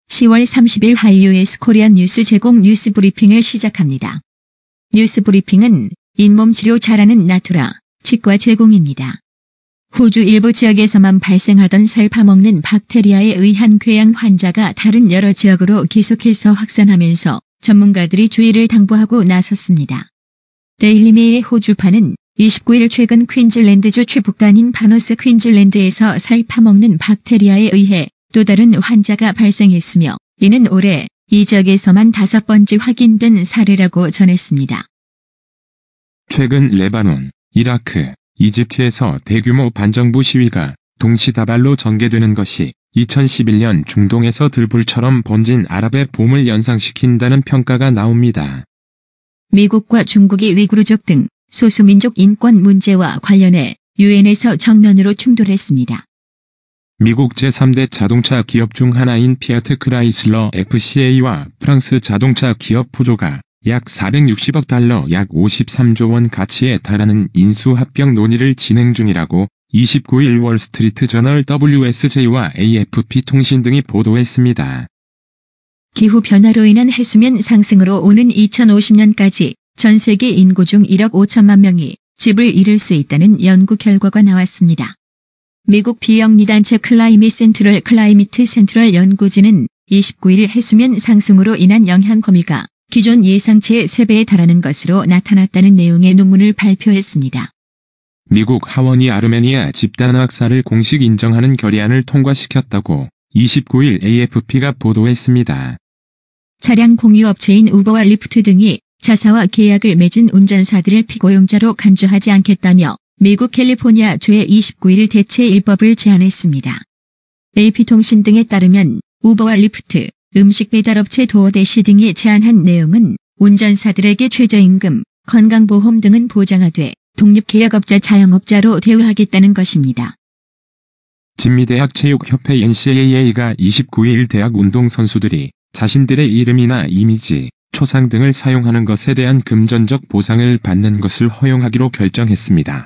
(10월 30일) 하이유에스 코리안 뉴스 제공 뉴스 브리핑을 시작합니다. 뉴스 브리핑은 잇몸 치료 잘하는 나투라 치과 제공입니다. 호주 일부 지역에서만 발생하던 살 파먹는 박테리아에 의한 궤양 환자가 다른 여러 지역으로 계속해서 확산하면서 전문가들이 주의를 당부하고 나섰습니다. 데일리메일의 호주판은 29일 최근 퀸즐랜드주 최북단인 바너스 퀸즐랜드에서 살 파먹는 박테리아에 의해 또 다른 환자가 발생했으며 이는 올해 이 지역에서만 5번째 확인된 사례라고 전했습니다. 최근 레바논, 이라크, 이집트에서 대규모 반정부 시위가 동시다발로 전개되는 것이 2011년 중동에서 들불처럼 번진 아랍의 봄을 연상시킨다는 평가가 나옵니다. 미국과 중국이 위구르족 등 소수민족 인권 문제와 관련해 유엔에서 정면으로 충돌했습니다. 미국 제3대 자동차 기업 중 하나인 피아트 크라이슬러 FCA와 프랑스 자동차 기업 푸조가 약 460억 달러 약 53조 원 가치에 달하는 인수합병 논의를 진행 중이라고 29일 월스트리트 저널 WSJ와 AFP 통신 등이 보도했습니다. 기후변화로 인한 해수면 상승으로 오는 2050년까지 전 세계 인구 중 1억 5천만 명이 집을 잃을 수 있다는 연구 결과가 나왔습니다. 미국 비영리단체 클라이미트 센트럴 연구진은 29일 해수면 상승으로 인한 영향 범위가 기존 예상치의 3배에 달하는 것으로 나타났다는 내용의 논문을 발표했습니다. 미국 하원이 아르메니아 집단 학살을 공식 인정하는 결의안을 통과시켰다고 29일 AFP가 보도했습니다. 차량 공유업체인 우버와 리프트 등이 자사와 계약을 맺은 운전사들을 피고용자로 간주하지 않겠다며 미국 캘리포니아주에 29일 대체 입법을 제안했습니다. AP통신 등에 따르면 우버와 리프트, 음식 배달업체 도어대시 등이 제안한 내용은 운전사들에게 최저임금, 건강보험 등은 보장하되 독립계약업자 자영업자로 대우하겠다는 것입니다. 진미대학 체육협회 NCAA가 29일 대학 운동선수들이 자신들의 이름이나 이미지, 초상 등을 사용하는 것에 대한 금전적 보상을 받는 것을 허용하기로 결정했습니다.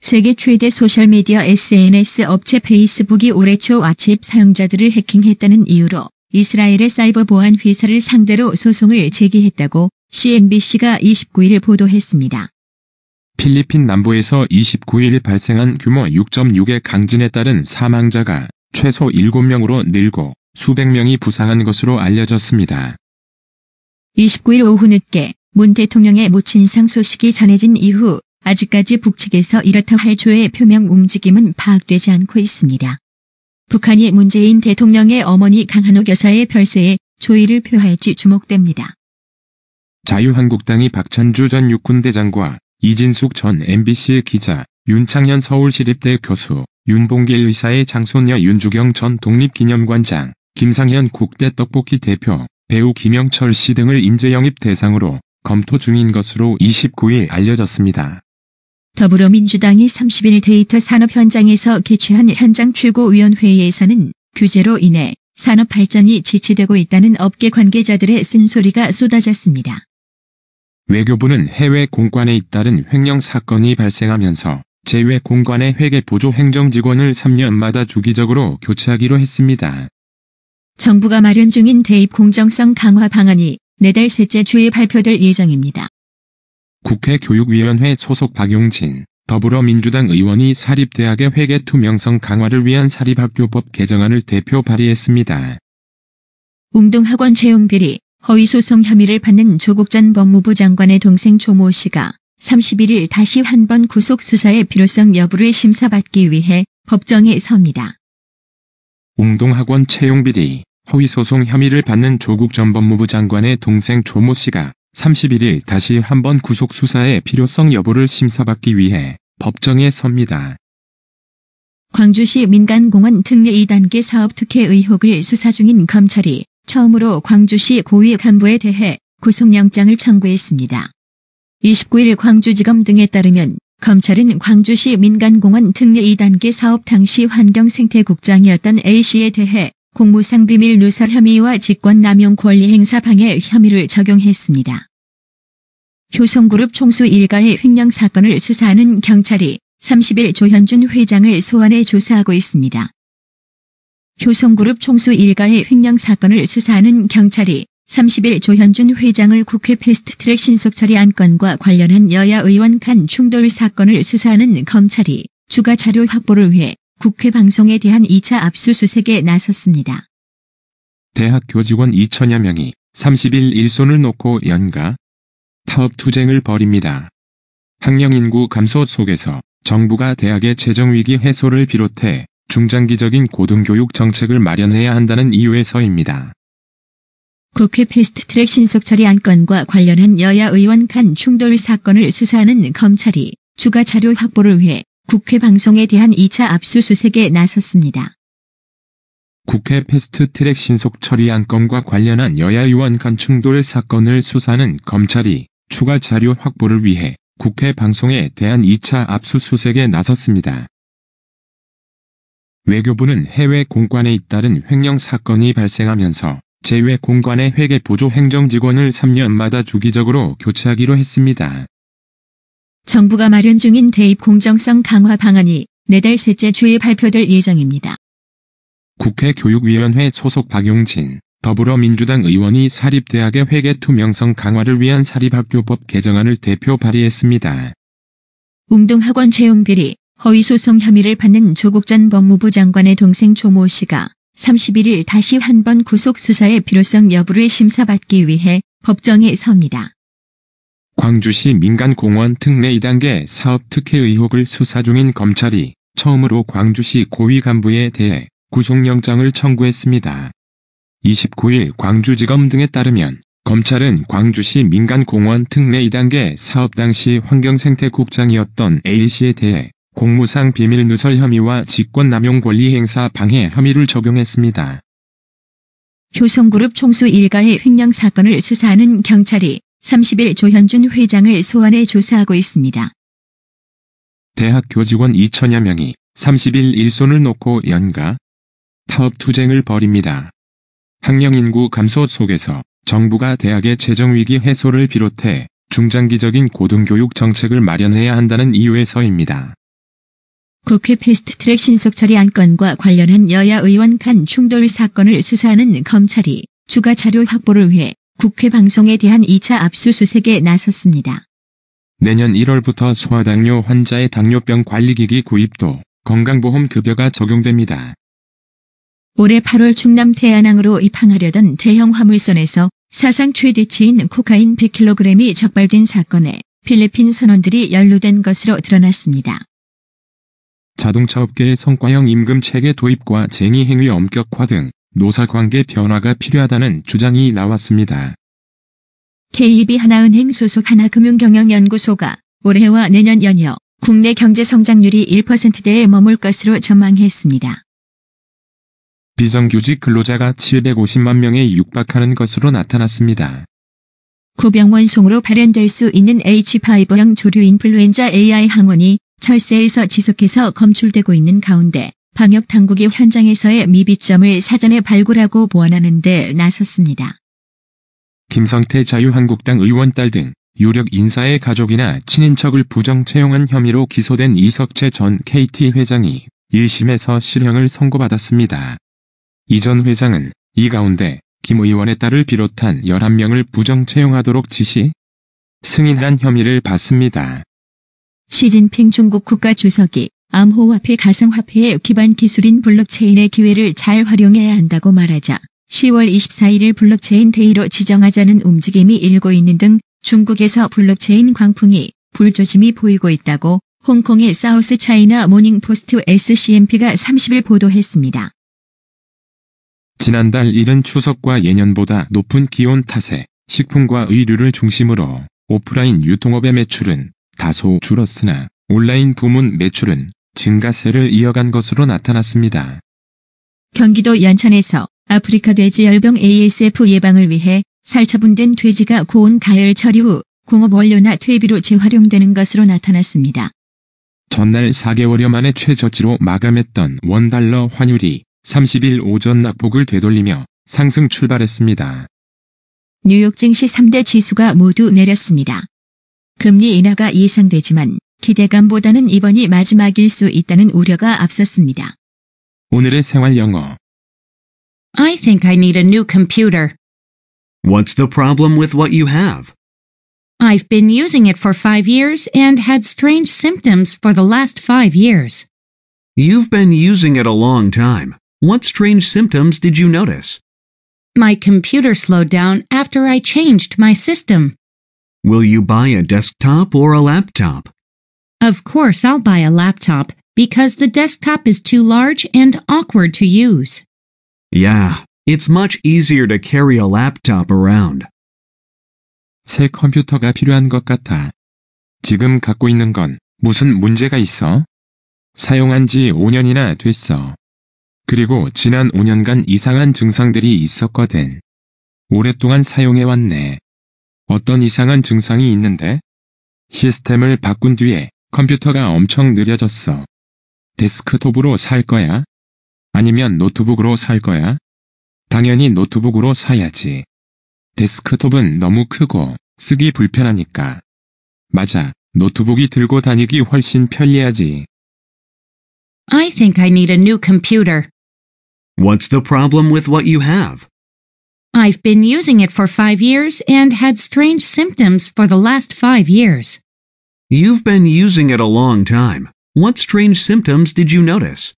세계 최대 소셜미디어 SNS 업체 페이스북이 올해 초 왓츠앱 사용자들을 해킹했다는 이유로 이스라엘의 사이버 보안 회사를 상대로 소송을 제기했다고 CNBC가 29일 보도했습니다. 필리핀 남부에서 29일 발생한 규모 6.6의 강진에 따른 사망자가 최소 7명으로 늘고 수백 명이 부상한 것으로 알려졌습니다. 29일 오후 늦게 문 대통령의 모친상 소식이 전해진 이후 아직까지 북측에서 이렇다 할 조의 표명 움직임은 파악되지 않고 있습니다. 북한이 문재인 대통령의 어머니 강한옥 여사의 별세에 조의를 표할지 주목됩니다. 자유한국당이 박찬주 전 육군대장과 이진숙 전 MBC 기자, 윤창현 서울시립대 교수, 윤봉길 의사의 장손녀 윤주경 전 독립기념관장, 김상현 국대 떡볶이 대표, 배우 김영철 씨 등을 인재영입 대상으로 검토 중인 것으로 29일 알려졌습니다. 더불어민주당이 30일 데이터 산업 현장에서 개최한 현장 최고위원회의에서는 규제로 인해 산업 발전이 지체되고 있다는 업계 관계자들의 쓴소리가 쏟아졌습니다. 외교부는 해외 공관에 잇따른 횡령 사건이 발생하면서 제외 공관의 회계 보조 행정직원을 3년마다 주기적으로 교체하기로 했습니다. 정부가 마련 중인 대입 공정성 강화 방안이 내달 셋째 주에 발표될 예정입니다. 국회 교육위원회 소속 박용진, 더불어민주당 의원이 사립대학의 회계 투명성 강화를 위한 사립학교법 개정안을 대표 발의했습니다. 웅동학원 채용비리, 허위소송 혐의를 받는 조국 전 법무부 장관의 동생 조모 씨가 31일 다시 한 번 구속수사의 필요성 여부를 심사받기 위해 법정에 섭니다. 웅동학원 채용비리, 허위소송 혐의를 받는 조국 전 법무부 장관의 동생 조모 씨가 31일 다시 한번 구속수사의 필요성 여부를 심사받기 위해 법정에 섭니다. 광주시 민간공원 특례 2단계 사업 특혜 의혹을 수사 중인 검찰이 처음으로 광주시 고위 간부에 대해 구속영장을 청구했습니다. 29일 광주지검 등에 따르면 검찰은 광주시 민간공원 특례 2단계 사업 당시 환경생태국장이었던 A씨에 대해 공무상 비밀 누설 혐의와 직권남용 권리행사 방해 혐의를 적용했습니다. 효성그룹 총수 일가의 횡령 사건을 수사하는 경찰이 30일 조현준 회장을 소환해 조사하고 있습니다. 효성그룹 총수 일가의 횡령 사건을 수사하는 경찰이 30일 조현준 회장을 국회 패스트트랙 신속처리 안건과 관련한 여야 의원 간 충돌 사건을 수사하는 검찰이 추가 자료 확보를 위해 국회 방송에 대한 2차 압수수색에 나섰습니다. 대학 교직원 2천여 명이 30일 일손을 놓고 연가 파업 투쟁을 벌입니다. 학령 인구 감소 속에서 정부가 대학의 재정위기 해소를 비롯해 중장기적인 고등교육 정책을 마련해야 한다는 이유에서입니다. 국회 패스트트랙 신속처리 안건과 관련한 여야 의원 간 충돌 사건을 수사하는 검찰이 추가 자료 확보를 위해 국회 방송에 대한 2차 압수수색에 나섰습니다. 국회 패스트트랙 신속처리 안건과 관련한 여야 의원 간 충돌 사건을 수사하는 검찰이 추가 자료 확보를 위해 국회 방송에 대한 2차 압수수색에 나섰습니다. 외교부는 해외 공관에 잇따른 횡령 사건이 발생하면서 제외 공관의 회계 보조 행정직원을 3년마다 주기적으로 교체하기로 했습니다. 정부가 마련 중인 대입 공정성 강화 방안이 내달 셋째 주에 발표될 예정입니다. 국회 교육위원회 소속 박용진 더불어민주당 의원이 사립대학의 회계 투명성 강화를 위한 사립학교법 개정안을 대표 발의했습니다. 웅동학원 채용비리 허위소송 혐의를 받는 조국 전 법무부 장관의 동생 조모 씨가 31일 다시 한 번 구속수사의 필요성 여부를 심사받기 위해 법정에 섭니다. 광주시 민간공원 특례 2단계 사업 특혜 의혹을 수사 중인 검찰이 처음으로 광주시 고위 간부에 대해 구속영장을 청구했습니다. 29일 광주지검 등에 따르면 검찰은 광주시 민간공원 특례 2단계 사업 당시 환경생태국장이었던 A씨에 대해 공무상 비밀 누설 혐의와 직권남용 권리행사 방해 혐의를 적용했습니다. 효성그룹 총수 일가의 횡령 사건을 수사하는 경찰이 30일 조현준 회장을 소환해 조사하고 있습니다. 대학 교직원 2천여 명이 30일 일손을 놓고 연가 파업 투쟁을 벌입니다. 학령 인구 감소 속에서 정부가 대학의 재정위기 해소를 비롯해 중장기적인 고등교육 정책을 마련해야 한다는 이유에서입니다. 국회 패스트트랙 신속처리 안건과 관련한 여야 의원 간 충돌 사건을 수사하는 검찰이 추가 자료 확보를 위해 국회 방송에 대한 2차 압수수색에 나섰습니다. 내년 1월부터 소아당뇨 환자의 당뇨병 관리기기 구입도 건강보험급여가 적용됩니다. 올해 8월 충남 태안항으로 입항하려던 대형 화물선에서 사상 최대치인 코카인 100kg이 적발된 사건에 필리핀 선원들이 연루된 것으로 드러났습니다. 자동차업계의 성과형 임금체계 도입과 쟁의행위 엄격화 등 노사관계 변화가 필요하다는 주장이 나왔습니다. KB 하나은행 소속 하나금융경영연구소가 올해와 내년 연이어 국내 경제 성장률이 1%대에 머물 것으로 전망했습니다. 비정규직 근로자가 750만 명에 육박하는 것으로 나타났습니다. 고병원송으로 발현될 수 있는 H5형 조류 인플루엔자 AI 항원이 철새에서 지속해서 검출되고 있는 가운데 방역 당국이 현장에서의 미비점을 사전에 발굴하고 보완하는 데 나섰습니다. 김성태 자유한국당 의원 딸 등 유력 인사의 가족이나 친인척을 부정 채용한 혐의로 기소된 이석채 전 KT 회장이 1심에서 실형을 선고받았습니다. 이 전 회장은 이 가운데 김 의원의 딸을 비롯한 11명을 부정 채용하도록 지시, 승인한 혐의를 받습니다. 시진핑 중국 국가주석이 암호화폐 가상화폐의 기반 기술인 블록체인의 기회를 잘 활용해야 한다고 말하자 10월 24일 블록체인 데이로 지정하자는 움직임이 일고 있는 등 중국에서 블록체인 광풍이 불조짐이 보이고 있다고 홍콩의 사우스 차이나 모닝포스트 SCMP가 30일 보도했습니다. 지난달 이른 추석과 예년보다 높은 기온 탓에 식품과 의류를 중심으로 오프라인 유통업의 매출은 다소 줄었으나 온라인 부문 매출은 증가세를 이어간 것으로 나타났습니다. 경기도 연천에서 아프리카 돼지열병 ASF 예방을 위해 살처분된 돼지가 고온 가열 처리 후 공업 원료나 퇴비로 재활용되는 것으로 나타났습니다. 전날 4개월여 만에 최저치로 마감했던 원달러 환율이 30일 오전 낙폭을 되돌리며 상승 출발했습니다. 뉴욕 증시 3대 지수가 모두 내렸습니다. 금리 인하가 예상되지만 기대감보다는 이번이 마지막일 수 있다는 우려가 앞섰습니다. 오늘의 생활 영어. I think I need a new computer. What's the problem with what you have? I've been using it for 5 years and had strange symptoms for the last 5 years. You've been using it a long time. What strange symptoms did you notice? My computer slowed down after I changed my system. Will you buy a desktop or a laptop? Of course, I'll buy a laptop because the desktop is too large and awkward to use. Yeah, it's much easier to carry a laptop around. 새 컴퓨터가 필요한 것 같아. 지금 갖고 있는 건 무슨 문제가 있어? 사용한 지 5년이나 됐어. 그리고 지난 5년간 이상한 증상들이 있었거든. 오랫동안 사용해왔네. 어떤 이상한 증상이 있는데? 시스템을 바꾼 뒤에 컴퓨터가 엄청 느려졌어. 데스크톱으로 살 거야? 아니면 노트북으로 살 거야? 당연히 노트북으로 사야지. 데스크톱은 너무 크고 쓰기 불편하니까. 맞아, 노트북이 들고 다니기 훨씬 편리하지. I think I need a new computer. What's the problem with what you have? I've been using it for 5 years and had strange symptoms for the last 5 years. You've been using it a long time. What strange symptoms did you notice?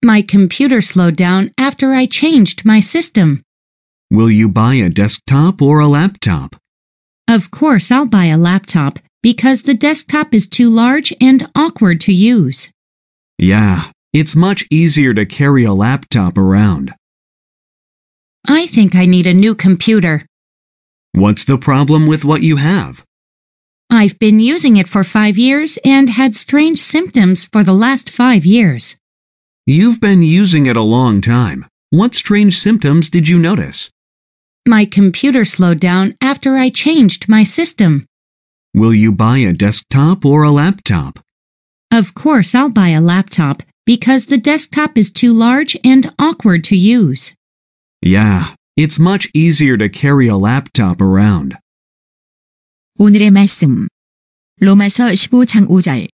My computer slowed down after I changed my system. Will you buy a desktop or a laptop? Of course, I'll buy a laptop because the desktop is too large and awkward to use. Yeah, it's much easier to carry a laptop around. I think I need a new computer. What's the problem with what you have? I've been using it for 5 years and had strange symptoms for the last 5 years. You've been using it a long time. What strange symptoms did you notice? My computer slowed down after I changed my system. Will you buy a desktop or a laptop? Of course, I'll buy a laptop because the desktop is too large and awkward to use. Yeah, it's much easier to carry a laptop around. 오늘의 말씀. 로마서 15장 5절.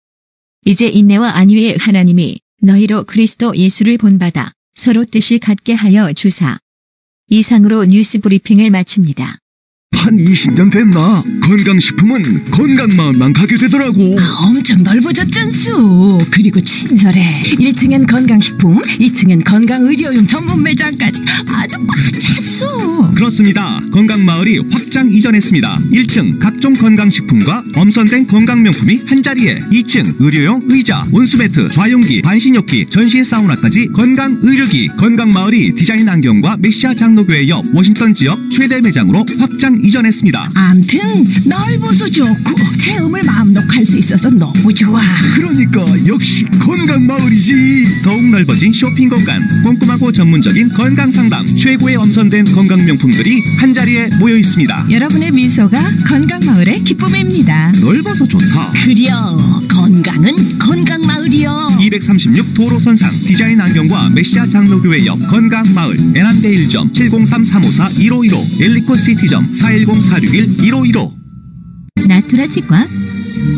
이제 인내와 안위의 하나님이 너희로 그리스도 예수를 본받아 서로 뜻이 같게 하여 주사. 이상으로 뉴스 브리핑을 마칩니다. 한 20년 됐나? 건강식품은 건강마음만 가게 되더라고. 엄청 넓어졌잖소. 그리고 친절해. 1층엔 건강식품, 2층엔 건강의료용 전문 매장까지 아주 꽉 찼어. 그렇습니다. 건강마을이 확장 이전했습니다. 1층 각종 건강식품과 엄선된 건강명품이 한자리에, 2층 의료용 의자, 온수매트, 좌용기, 반신욕기, 전신 사우나까지 건강의료기. 건강마을이 디자인 안경과 메시아 장로교회 옆 워싱턴 지역 최대 매장으로 확장 이전했습니다. 암튼 넓어서 좋고 체험을 마음 놓고 할 수 있어서 너무 좋아. 그러니까 역시 건강마을이지. 더욱 넓어진 쇼핑 공간, 꼼꼼하고 전문적인 건강상담, 최고의 엄선된 건강명품들이 한자리에 모여 있습니다. 여러분의 미소가 건강마을의 기쁨입니다. 넓어서 좋다. 그려 건강은 건강마을이여. 236 도로선상 디자인 안경과 메시아 장로교회 옆 건강마을 애난데 1점 703-354-1515 엘리코 시티점 410-461-1515. 나투라 치과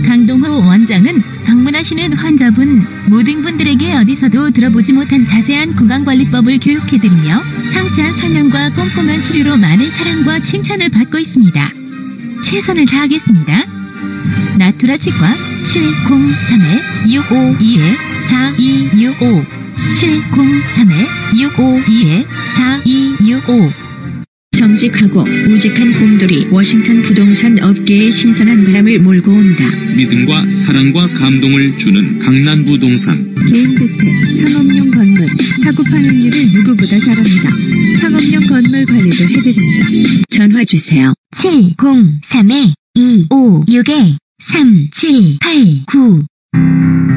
강동호 원장은 방문하시는 환자분 모든 분들에게 어디서도 들어보지 못한 자세한 구강관리법을 교육해드리며 상세한 설명과 꼼꼼한 치료로 많은 사랑과 칭찬을 받고 있습니다. 최선을 다하겠습니다. 나투라 치과 703-652-4265 703-652-4265. 정직하고 우직한 곰돌이 워싱턴 부동산 업계의 신선한 바람을 몰고 온다. 믿음과 사랑과 감동을 주는 강남 부동산. 개인주택, 상업용 건물, 사고 판매율을 누구보다 잘합니다. 상업용 건물 관리도 해드립니다. 전화 주세요. 703-256-3789.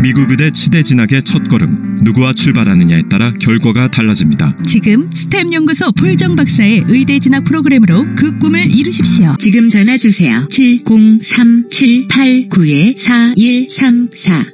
미국 의대 치대 진학의 첫걸음, 누구와 출발하느냐에 따라 결과가 달라집니다. 지금 스템 연구소 폴정 박사의 의대 진학 프로그램으로 그 꿈을 이루십시오. 지금 전화 주세요. 703-789-4134.